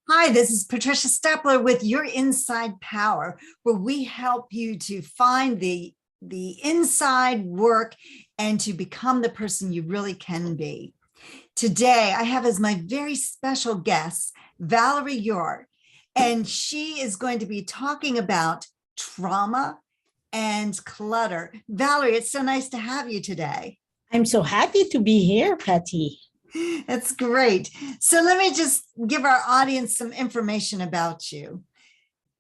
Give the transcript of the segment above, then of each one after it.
Hi, this is Patricia Stepler with Your Inside Power, where we help you to find the inside work and to become the person you really can be. Today, I have as my very special guest, Valerie Huard, and she is going to be talking about trauma and clutter. Valerie, it's so nice to have you today. I'm so happy to be here, Patty. That's great. So let me just give our audience some information about you.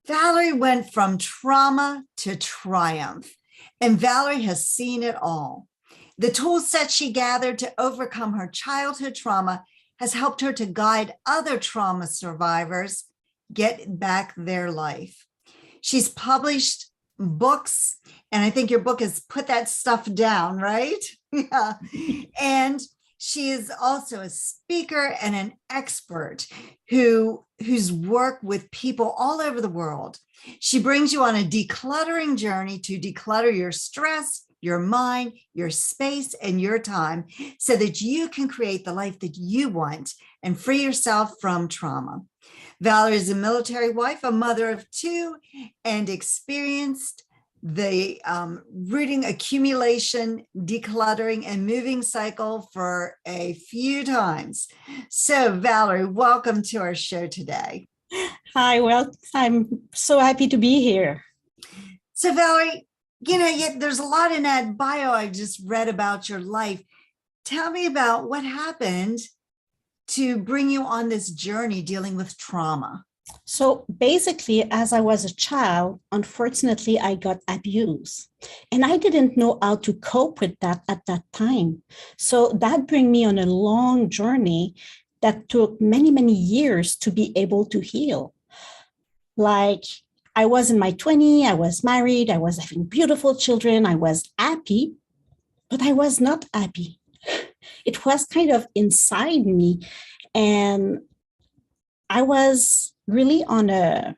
Valerie went from trauma to triumph, and Valerie has seen it all. The tool set she gathered to overcome her childhood trauma has helped her to guide other trauma survivors get back their life. She's published books, and I think your book is Put That Stuff Down, right? Yeah. And she is also a speaker and an expert whose work with people all over the world. She brings you on a decluttering journey to declutter your stress, your mind, your space, and your time so that you can create the life that you want and free yourself from trauma. Valerie is a military wife, a mother of two, and experienced the rooting accumulation, decluttering, and moving cycle for a few times. So, Valerie, welcome to our show today. Hi, well, I'm so happy to be here. So, Valerie, there's a lot in that bio I just read about your life. Tell me about what happened to bring you on this journey dealing with trauma. So basically, as I was a child, unfortunately, I got abused. And I didn't know how to cope with that at that time. So that brought me on a long journey that took many, many years to be able to heal. Like I was in my 20s, I was married, I was having beautiful children, I was happy, but I was not happy. It was kind of inside me. And I was really on a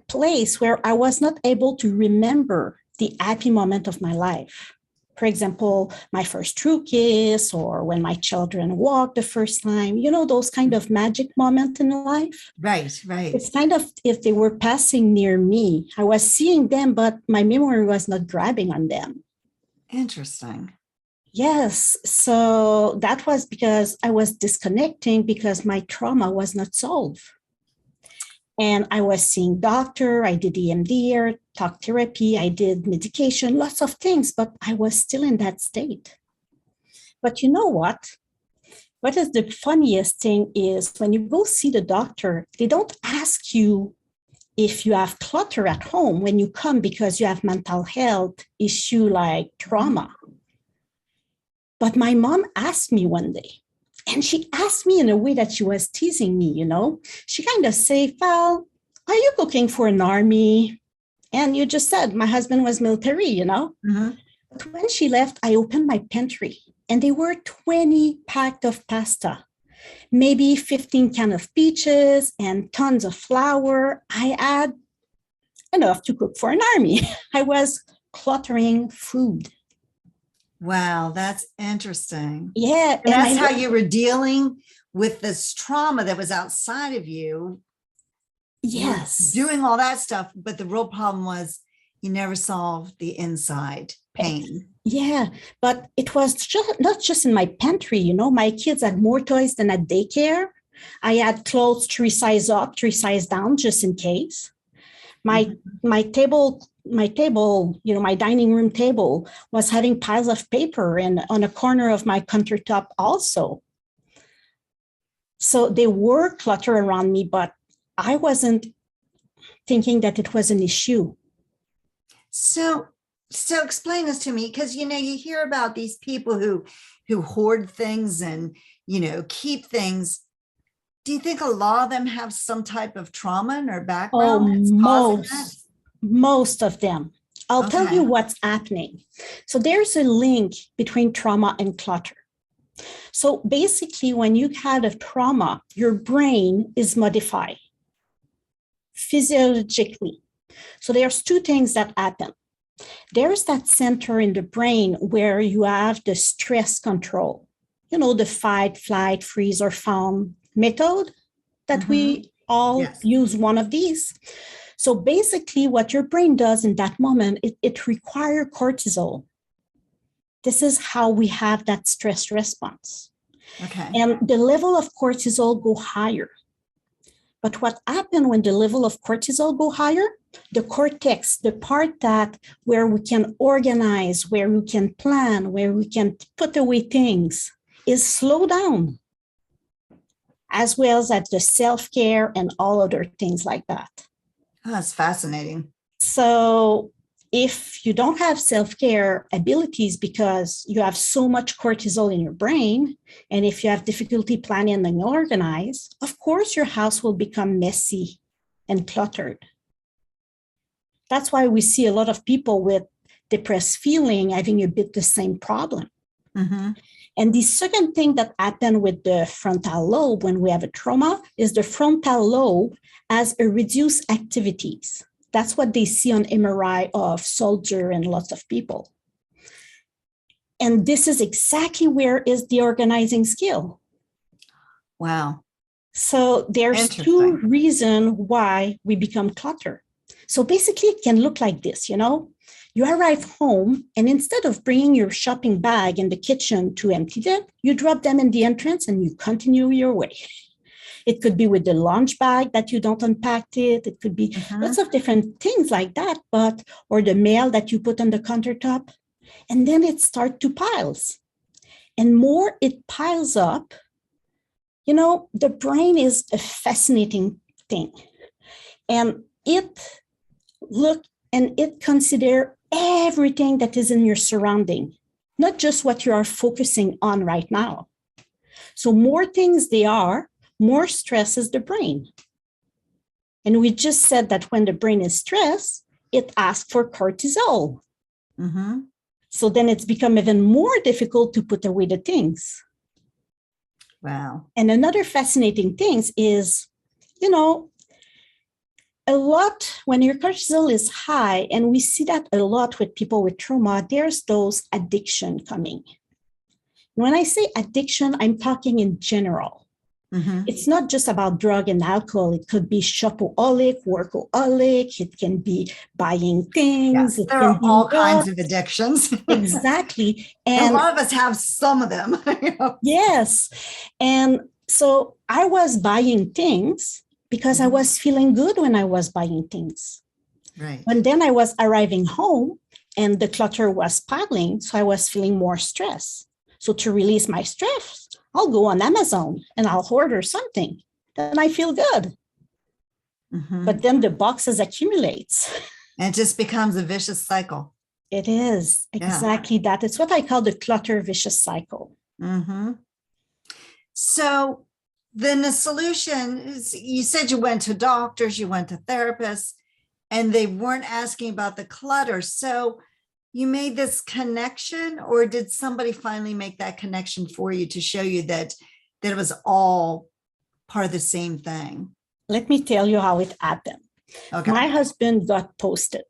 place where I was not able to remember the happy moment of my life. For example, my first true kiss, or when my children walked the first time, those kind of magic moments in life. Right. It's kind of if they were passing near me. I was seeing them, but my memory was not grabbing on them. Interesting. Yes. So that was because I was disconnecting because my trauma was not solved. And I was seeing doctor, I did EMDR, talk therapy, I did medication, lots of things, but I was still in that state. But you know what? What is the funniest thing is when you go see the doctor, they don't ask you if you have clutter at home when you come because you have mental health issue like trauma. But my mom asked me one day, and she asked me in a way that she was teasing me, She kind of said, Val, are you looking for an army? And you just said, my husband was military, Mm-hmm. But when she left, I opened my pantry, and there were 20 packs of pasta, maybe 15 cans of peaches, and tons of flour. I had enough to cook for an army. I was cluttering food. Wow, that's interesting. Yeah. And that's how you were dealing with this trauma that was outside of you. Yes. Doing all that stuff. But the real problem was you never solved the inside pain. Yeah. But it was not just in my pantry. My kids had more toys than at daycare. I had clothes 3 size up, 3 size down, just in case. My table, my dining room table was having piles of paper and on a corner of my countertop also. So there were clutter around me, but I wasn't thinking that it was an issue. So explain this to me, because, you hear about these people who hoard things and, keep things. Do you think a lot of them have some type of trauma in their background? Most of them. I'll tell you what's happening. So there's a link between trauma and clutter. So basically, when you had a trauma, your brain is modified physiologically. So there's 2 things that happen. There's that center in the brain where you have the stress control, the fight, flight, freeze, or fawn method. that we all Yes. use one of these. So basically what your brain does in that moment, it requires cortisol. This is how we have that stress response. Okay. And the level of cortisol go higher. But what happens when the level of cortisol go higher? The cortex, the part that where we can organize, where we can plan, where we can put away things, is slow down, as well as at the self-care and all other things like that. Oh, that's fascinating. So if you don't have self-care abilities because you have so much cortisol in your brain, and if you have difficulty planning and organize, of course your house will become messy and cluttered. That's why we see a lot of people with depressed feeling having a bit the same problem. And the second thing that happened with the frontal lobe when we have a trauma is the frontal lobe has a reduced activities. That's what they see on MRI of soldier and lots of people. And this is exactly where is the organizing skill. Wow. So there's two reasons why we become clutter. So basically it can look like this, you know, you arrive home and instead of bringing your shopping bag in the kitchen to empty them, you drop them in the entrance and you continue your way. It could be with the lunch bag that you don't unpack it. It could be lots of different things like that, or the mail that you put on the countertop. And then it starts to piles. And more it piles up, you know, the brain is a fascinating thing. And it consider everything that is in your surrounding, not just what you are focusing on right now. So more things they are, more stress is the brain. And we just said that when the brain is stressed, it asks for cortisol. So then it's become even more difficult to put away the things. Wow. And another fascinating thing is, you know, a lot when your cortisol is high, and we see that a lot with people with trauma, there's those addiction coming. When I say addiction, I'm talking in general. It's not just about drug and alcohol. It could be shopaholic, workaholic. It can be buying things. Yes, there are all kinds of addictions. Exactly. And a lot of us have some of them. Yes. And so I was buying things because I was feeling good when I was buying things. Right. And then I was arriving home and the clutter was piling. So I was feeling more stress. So to release my stress, I'll go on Amazon and I'll order something. Then I feel good. But then the boxes accumulates. And it just becomes a vicious cycle. It is exactly that. It's what I call the clutter vicious cycle. So then the solution is, you said you went to doctors, you went to therapists, and they weren't asking about the clutter. So you made this connection, or did somebody finally make that connection for you to show you that it was all part of the same thing? Let me tell you how it happened. Okay. My husband got posted,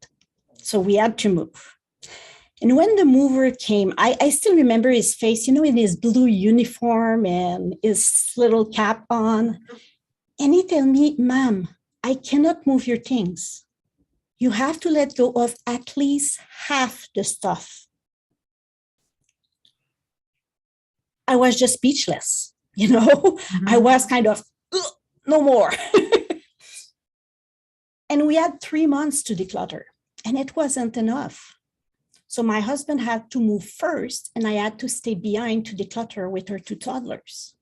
so we had to move. And when the mover came, I still remember his face, you know, in his blue uniform and his little cap on. And he told me, "Ma'am, I cannot move your things. You have to let go of at least half the stuff." I was just speechless, you know. I was kind of, no more. And we had 3 months to declutter, and it wasn't enough. So my husband had to move first, and I had to stay behind to declutter with our 2 toddlers.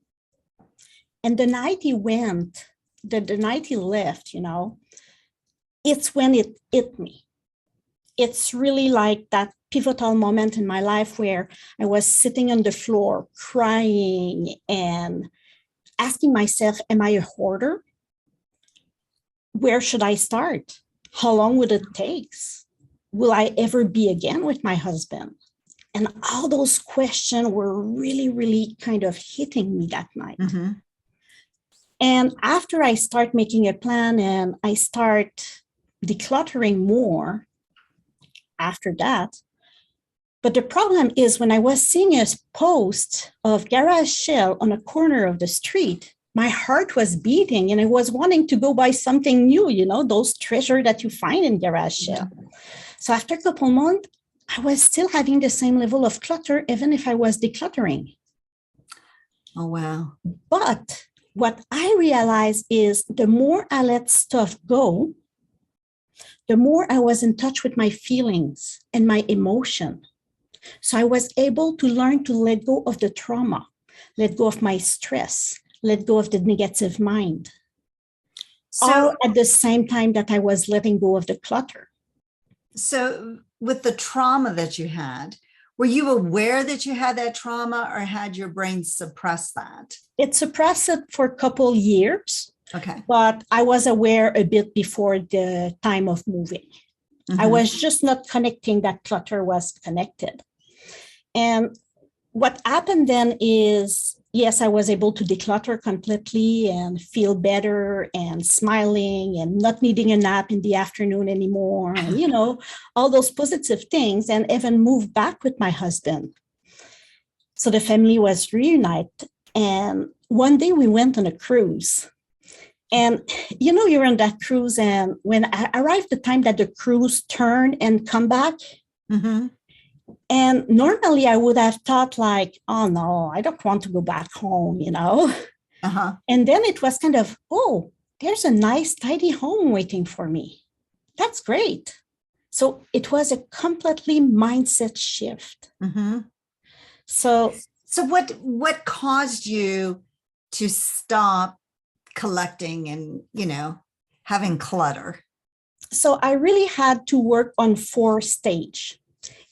And the night he went, the night he left, you know, it's when it hit me. It's really like that pivotal moment in my life where I was sitting on the floor crying and asking myself, am I a hoarder? Where should I start? How long would it take? Will I ever be again with my husband? And all those questions were really, really kind of hitting me that night. And after I start making a plan and I start decluttering more after that. But the problem is when I was seeing a post of garage sale on a corner of the street, my heart was beating and I was wanting to go buy something new, those treasure that you find in garage sale. So after a couple months, I was still having the same level of clutter, even if I was decluttering. Oh, wow. But what I realized is the more I let stuff go, the more I was in touch with my feelings and my emotion. So I was able to learn to let go of the trauma, let go of my stress, let go of the negative mind. All at the same time that I was letting go of the clutter. So with the trauma that you had, were you aware that you had that trauma or had your brain suppressed that? It suppressed it for a couple years. Okay. But I was aware a bit before the time of moving. I was just not connecting that clutter was connected. And what happened then is, yes, I was able to declutter completely and feel better and smiling and not needing a nap in the afternoon anymore. And, all those positive things, and even moved back with my husband. So the family was reunited. And one day we went on a cruise. And, you're on that cruise. And when I arrived, the time that the cruise turned and come back, and normally I would have thought like, oh, no, I don't want to go back home, And then it was kind of, oh, there's a nice, tidy home waiting for me. That's great. So it was a completely mindset shift. So what caused you to stop collecting and, having clutter? So I really had to work on 4 stages.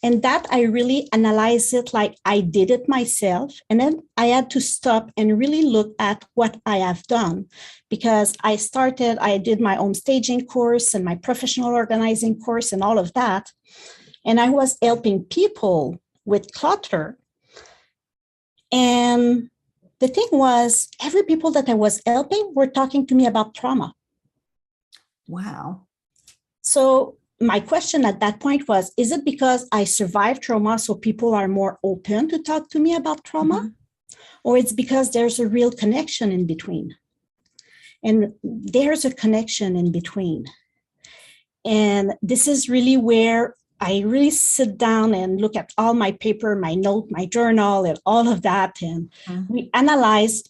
And that I really analyzed it like I did it myself. And then I had to stop and really look at what I have done, because I did my own staging course and my professional organizing course and all of that. And I was helping people with clutter. And the thing was, every people that I was helping were talking to me about trauma. Wow. So my question at that point was, is it because I survived trauma so people are more open to talk to me about trauma? Or it's because there's a real connection in between? And there's a connection in between. And this is really where I really sit down and look at all my paper, my note, my journal, and all of that. And we analyze,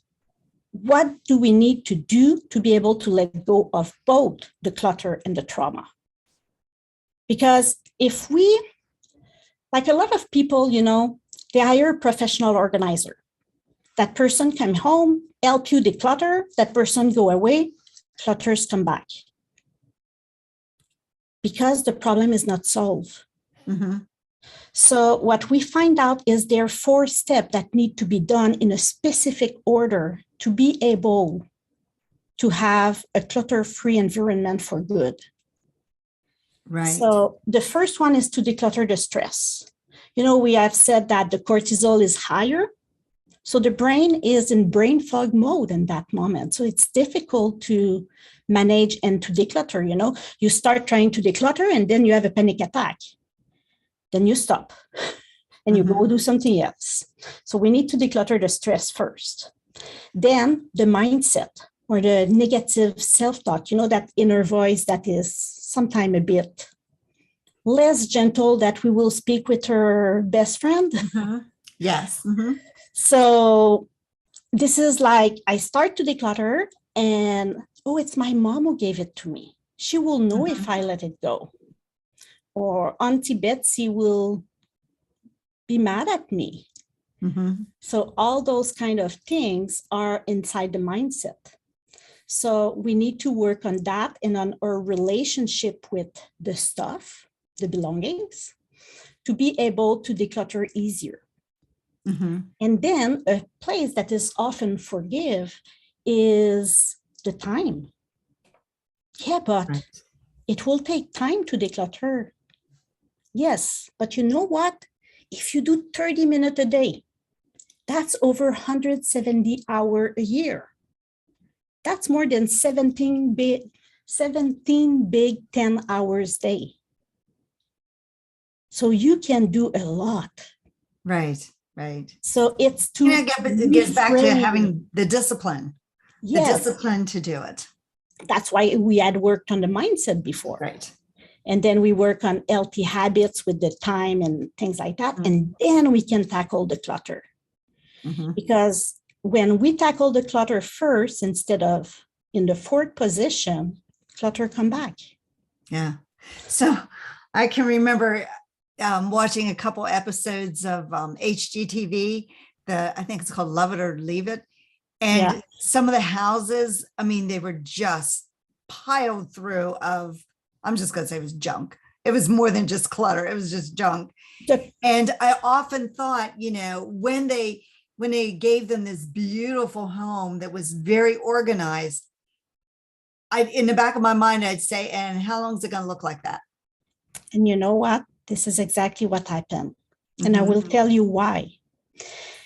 what do we need to do to be able to let go of both the clutter and the trauma? Because if we, like a lot of people, they hire a professional organizer. That person come home, help you declutter, that person go away, clutters come back. Because the problem is not solved. So what we find out is there are 4 steps that need to be done in a specific order to be able to have a clutter-free environment for good. Right. So the first one is to declutter the stress. We have said that the cortisol is higher. So the brain is in brain fog mode in that moment. So it's difficult to manage and to declutter. You start trying to declutter and then you have a panic attack. Then you stop and you go do something else. So we need to declutter the stress first. Then the mindset, or the negative self-talk, that inner voice that is sometimes a bit less gentle that we will speak with her best friend. Yes. So this is like, I start to declutter and, oh, it's my mom who gave it to me. She will know if I let it go. Or Auntie Betsy will be mad at me. So all those kind of things are inside the mindset. So we need to work on that and on our relationship with the stuff, the belongings, to be able to declutter easier. And then a place that is often forgive is the time. Yeah, but it will take time to declutter. Yes, but you know what? If you do 30 minutes a day, that's over 170 hours a year. That's more than 17 big 10 hours a day. So you can do a lot. Right. So it's to it gets back to having the discipline. The Yes, discipline to do it. that's why we had worked on the mindset before. Right. And then we work on healthy habits with the time and things like that. Mhm. And then we can tackle the clutter. Mhm. Because when we tackle the clutter first, instead of in the fourth position, clutter come back. Yeah. So I can remember watching a couple episodes of HGTV. I think it's called Love It or Leave It. And Yeah. some of the houses, I mean, they were just piled through of, I'm just going to say it was junk. It was more than just clutter. It was just junk. The- And I often thought, when they gave them this beautiful home that was very organized, in the back of my mind, I'd say, and how long is it going to look like that? And you know what? This is exactly what happened. And I will tell you why.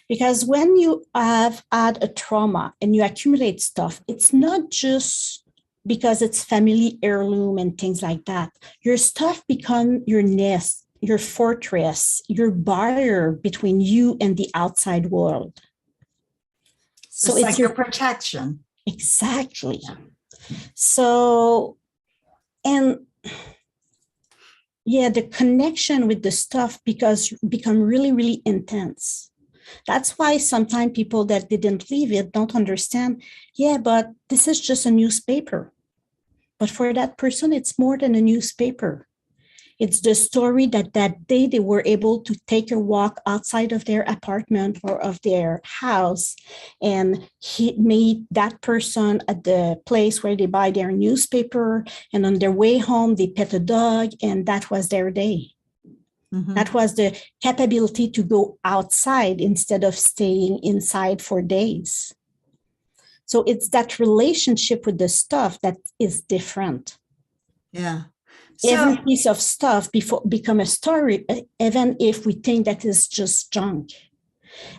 Because when you have had a trauma and you accumulate stuff, it's not just because it's family heirloom and things like that. Your stuff become your nest, your fortress, your barrier between you and the outside world. So it's like your protection. Exactly. So, and yeah, the connection with the stuff become really, really intense. That's why sometimes people that didn't leave it don't understand. Yeah, but this is just a newspaper. But for that person, it's more than a newspaper. It's the story that day they were able to take a walk outside of their apartment or of their house, and he meet that person at the place where they buy their newspaper, and on their way home they pet a dog, and that was their day. Mm-hmm. That was the capability to go outside instead of staying inside for days. So it's that relationship with the stuff that is different. Yeah. Every piece of stuff become a story, even if we think that is just junk.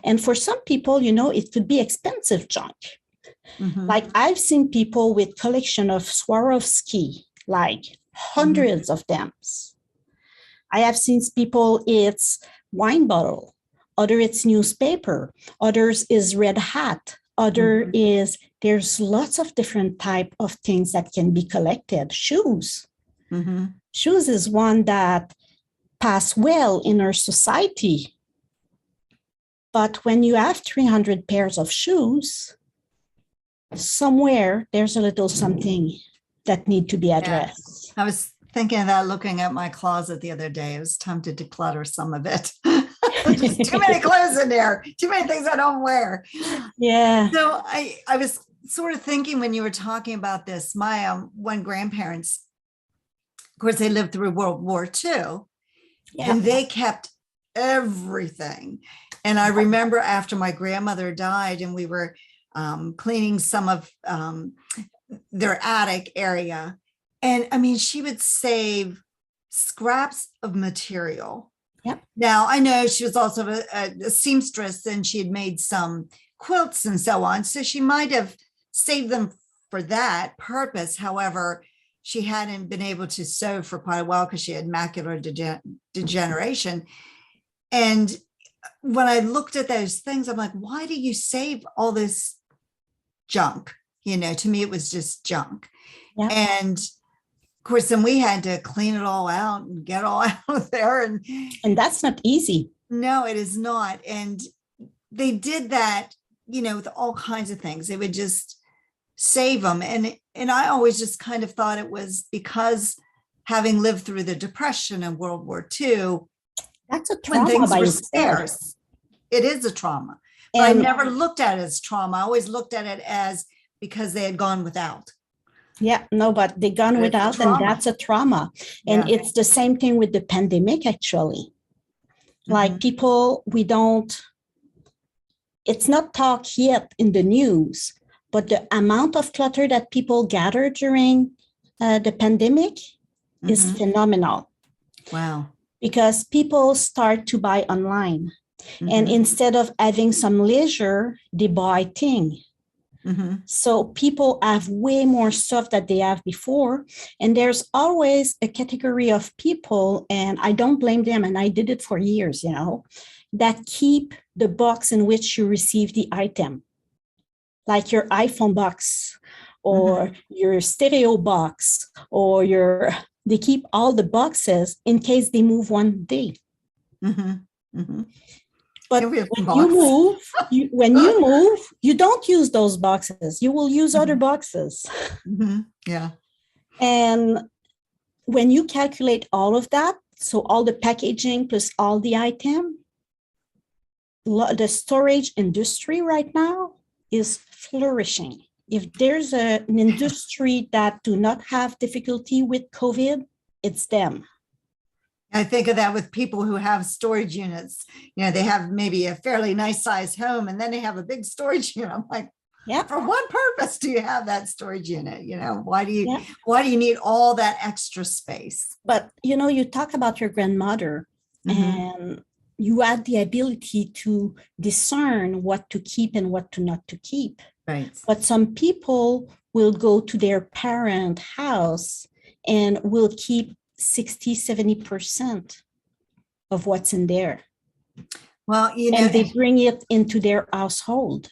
And for some people, it could be expensive junk. Mm-hmm. Like I've seen people with collection of Swarovski, like hundreds of them. I have seen people, it's wine bottle, other it's newspaper, others is red hat, other is, there's lots of different type of things that can be collected. Shoes. Mm-hmm. Shoes is one that pass well in our society. But when you have 300 pairs of shoes, somewhere there's a little something that need to be addressed. Yeah. I was thinking of that looking at my closet the other day. It was time to declutter some of it. Just too many clothes in there, too many things I don't wear. Yeah. So I was sort of thinking when you were talking about this, my one grandparents, of course, they lived through World War II, and they kept everything. And I remember after my grandmother died and we were cleaning some of their attic area. And I mean, she would save scraps of material. Yep. Now, I know she was also a seamstress and she had made some quilts and so on. So she might have saved them for that purpose. However, she hadn't been able to sew for quite a while because she had macular degeneration. And when I looked at those things, I'm like, why do you save all this junk? To me, it was just junk. Yep. And of course, then we had to clean it all out and get all out of there. And that's not easy. No, it is not. And they did that, with all kinds of things. They would just save them. And I always just kind of thought it was because having lived through the Depression and World War II, that's a trauma. When things were scarce, it is a trauma. But I never looked at it as trauma. I always looked at it as because they had gone without. Yeah, no, but they gone without, and that's a trauma. And it's the same thing with the pandemic, actually. Like people, it's not talked yet in the news, but the amount of clutter that people gathered during the pandemic is phenomenal. Wow. Because people start to buy online. And instead of having some leisure, they buy things. So people have way more stuff that they have before. And there's always a category of people, and I don't blame them, and I did it for years, that keep the box in which you receive the item. like your iPhone box or your stereo box or they keep all the boxes in case they move one day. But when you move, you don't use those boxes. You will use other boxes. Yeah. And when you calculate all of that, so all the packaging plus all the item, the storage industry right now is flourishing. If there's an industry that do not have difficulty with COVID, it's them. I think of that with people who have storage units. They have maybe a fairly nice sized home and then they have a big storage unit. I'm like, for what purpose do you have that storage unit? Why do you need all that extra space? But, you talk about your grandmother and you had the ability to discern what to keep and what to not to keep. Right. But some people will go to their parent house and will keep 60, 70% of what's in there. Well, and they bring it into their household.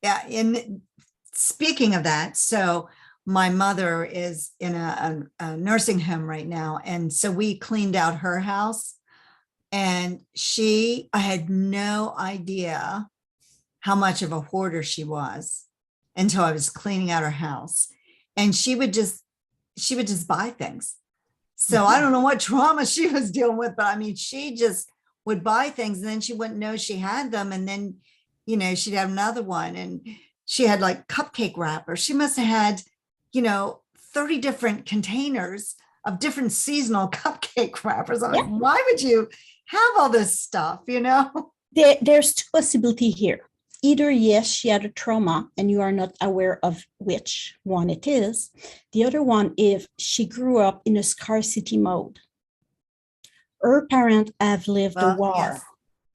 Yeah. And speaking of that, so my mother is in a nursing home right now. And so we cleaned out her house and I had no idea how much of a hoarder she was until I was cleaning out her house. And she would just buy things. So I don't know what trauma she was dealing with, but I mean, she just would buy things and then she wouldn't know she had them. And then, she'd have another one and she had like cupcake wrappers. She must have had, 30 different containers of different seasonal cupcake wrappers. I'm like, why would you have all this stuff, There's two possibilities here. Either, yes, she had a trauma and you are not aware of which one it is. The other one, if she grew up in a scarcity mode. Her parents have lived a war. Yes.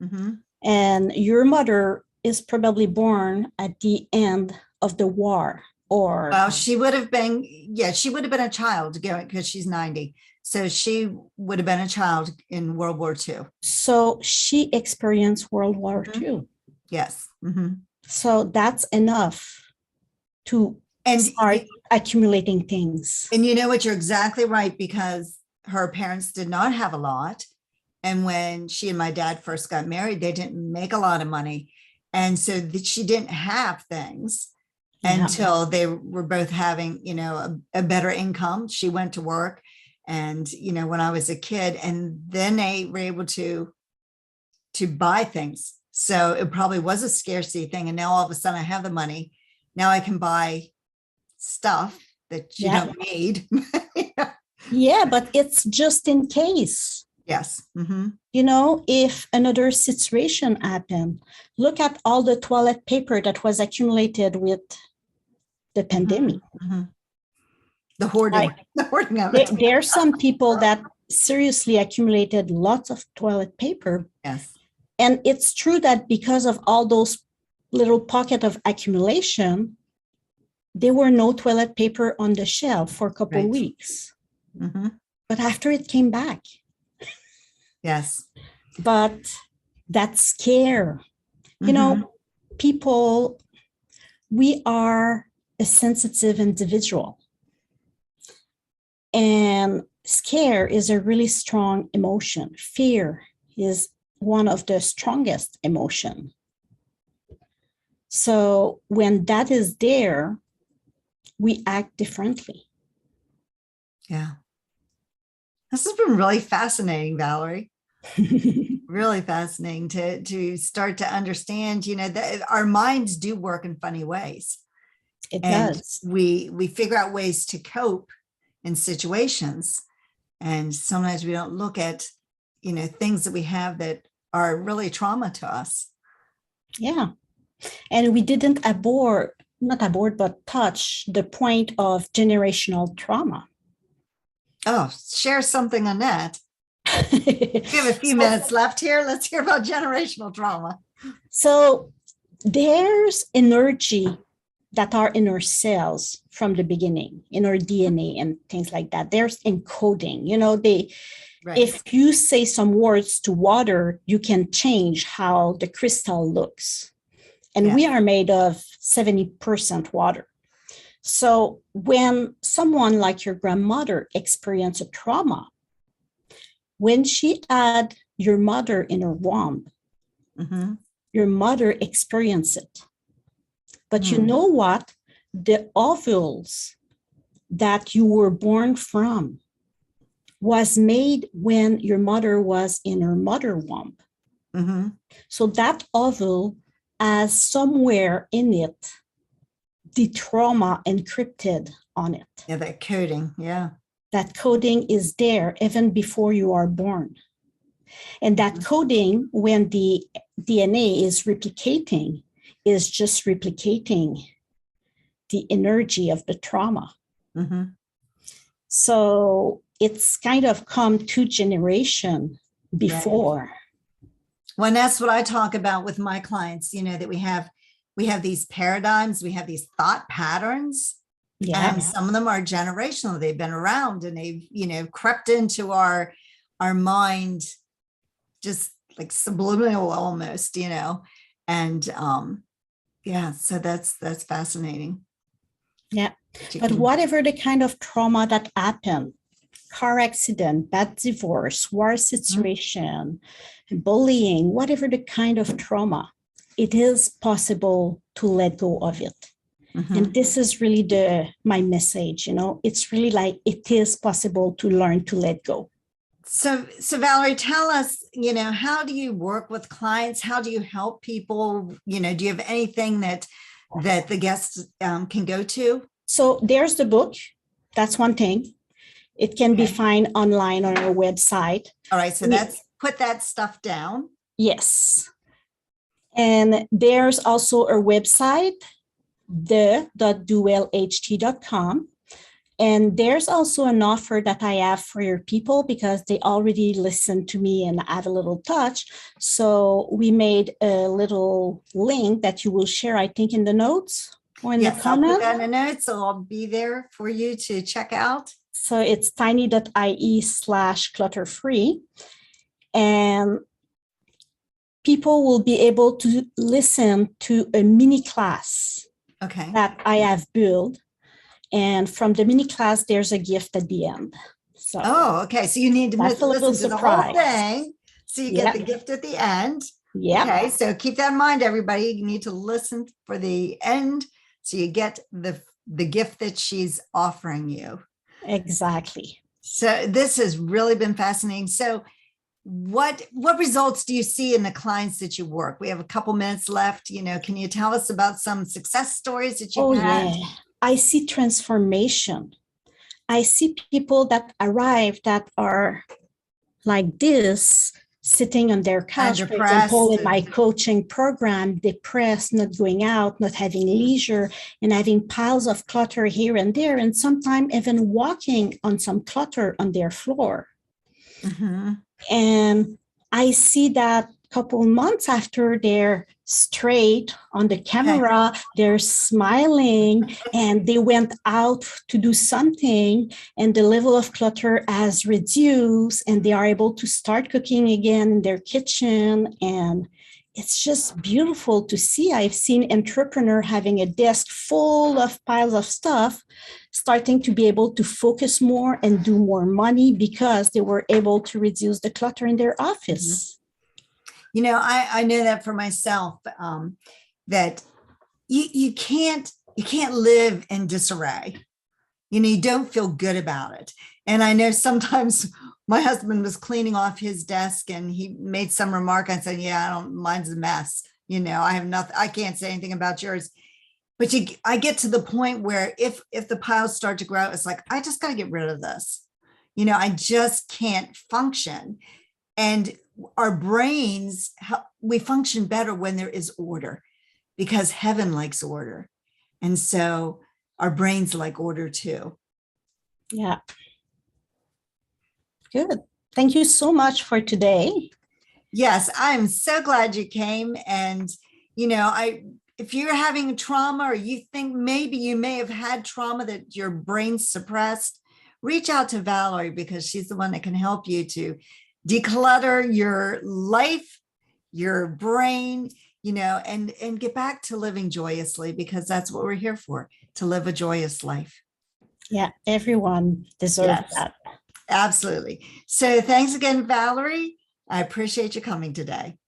Mm-hmm. And your mother is probably born at the end of the war. Well, she would have been a child because she's 90. So she would have been a child in World War II. So she experienced World War II. Yes. Mm-hmm. So that's enough to start accumulating things. And you know what? You're exactly right, because her parents did not have a lot. And when she and my dad first got married, they didn't make a lot of money. And so she didn't have things until they were both having, a better income. She went to work and, when I was a kid, and then they were able to buy things. So it probably was a scarcity thing. And now all of a sudden I have the money. Now I can buy stuff that you don't need. Yeah, but it's just in case. Yes. Mm-hmm. If another situation happened, look at all the toilet paper that was accumulated with the pandemic. Mm-hmm. The hoarding. The hoarding of it. There are some people that seriously accumulated lots of toilet paper. Yes. And it's true that because of all those little pockets of accumulation, there were no toilet paper on the shelf for a couple of weeks. Mm-hmm. But after it came back. Yes. But that scare, people, we are a sensitive individual. And scare is a really strong emotion. Fear is one of the strongest emotion. So when that is there, we act differently. Yeah. This has been really fascinating, Valerie. Really fascinating to start to understand, that our minds do work in funny ways. It does. We figure out ways to cope in situations. And sometimes we don't look at, things that we have that are really trauma to us. Yeah. And we didn't but touch the point of generational trauma. Oh, share something on that. We have a few minutes left here. Let's hear about generational trauma. So there's energy that are in our cells from the beginning, in our DNA and things like that. There's encoding, if you say some words to water, you can change how the crystal looks. and we are made of 70% water. So when someone like your grandmother experienced a trauma, when she had your mother in her womb, your mother experienced it. But you know what? The ovules that you were born from was made when your mother was in her mother womb. So that ovule has somewhere in it the trauma encrypted on it. Yeah, that coding. Yeah. That coding is there even before you are born. And that coding, when the DNA is replicating, is just replicating the energy of the trauma. So it's kind of come 2 generations before. Right. Well, and that's what I talk about with my clients, that we have these paradigms, we have these thought patterns, and some of them are generational. They've been around and they've, crept into our mind, just like subliminal almost, and so that's fascinating. Yeah. But whatever the kind of trauma that happened, car accident, bad divorce, war situation, bullying, whatever the kind of trauma, it is possible to let go of it. And this is really my message, it's really like it is possible to learn to let go. So Valerie, tell us, how do you work with clients? How do you help people? Do you have anything that the guests can go to? So there's the book. That's one thing. It can be found online on our website. All right. So put that stuff down. Yes. And there's also our website, the.duelht.com. And there's also an offer that I have for your people because they already listened to me and have a little touch. So we made a little link that you will share, I think, in the notes or in the comment. I'll put that in the notes, so I'll be there for you to check out. So it's tiny.ie/clutter-free. And people will be able to listen to a mini class that I have built. And from the mini class, there's a gift at the end. So so you need to listen to the whole thing. So you get the gift at the end. Yeah. Okay. So keep that in mind, everybody. You need to listen for the end. So you get the gift that she's offering you. Exactly. So this has really been fascinating. So what results do you see in the clients that you work? We have a couple minutes left. Can you tell us about some success stories that you've had? Yeah. I see transformation. I see people that arrive that are like this, sitting on their couch, for example, in my coaching program, depressed, not going out, not having leisure, and having piles of clutter here and there, and sometimes even walking on some clutter on their floor. And I see that couple months after they're straight on the camera, they're smiling and they went out to do something and the level of clutter has reduced and they are able to start cooking again in their kitchen. And it's just beautiful to see. I've seen entrepreneur having a desk full of piles of stuff, starting to be able to focus more and do more money because they were able to reduce the clutter in their office. I know that for myself, that you can't live in disarray. You don't feel good about it. And I know sometimes my husband was cleaning off his desk and he made some remark. I said, mine's a mess. I have nothing, I can't say anything about yours. But I get to the point where if the piles start to grow, it's like, I just got to get rid of this. I just can't function. And our brains, we function better when there is order because heaven likes order. And so our brains like order too. Yeah. Good. Thank you so much for today. Yes, I'm so glad you came. And, if you're having trauma or you think maybe you may have had trauma that your brain's suppressed, reach out to Valerie because she's the one that can help you to declutter your life, your brain, and get back to living joyously, because that's what we're here for, to live a joyous life. Yeah, everyone deserves Yes, that. absolutely. So thanks again, Valerie. I appreciate you coming today.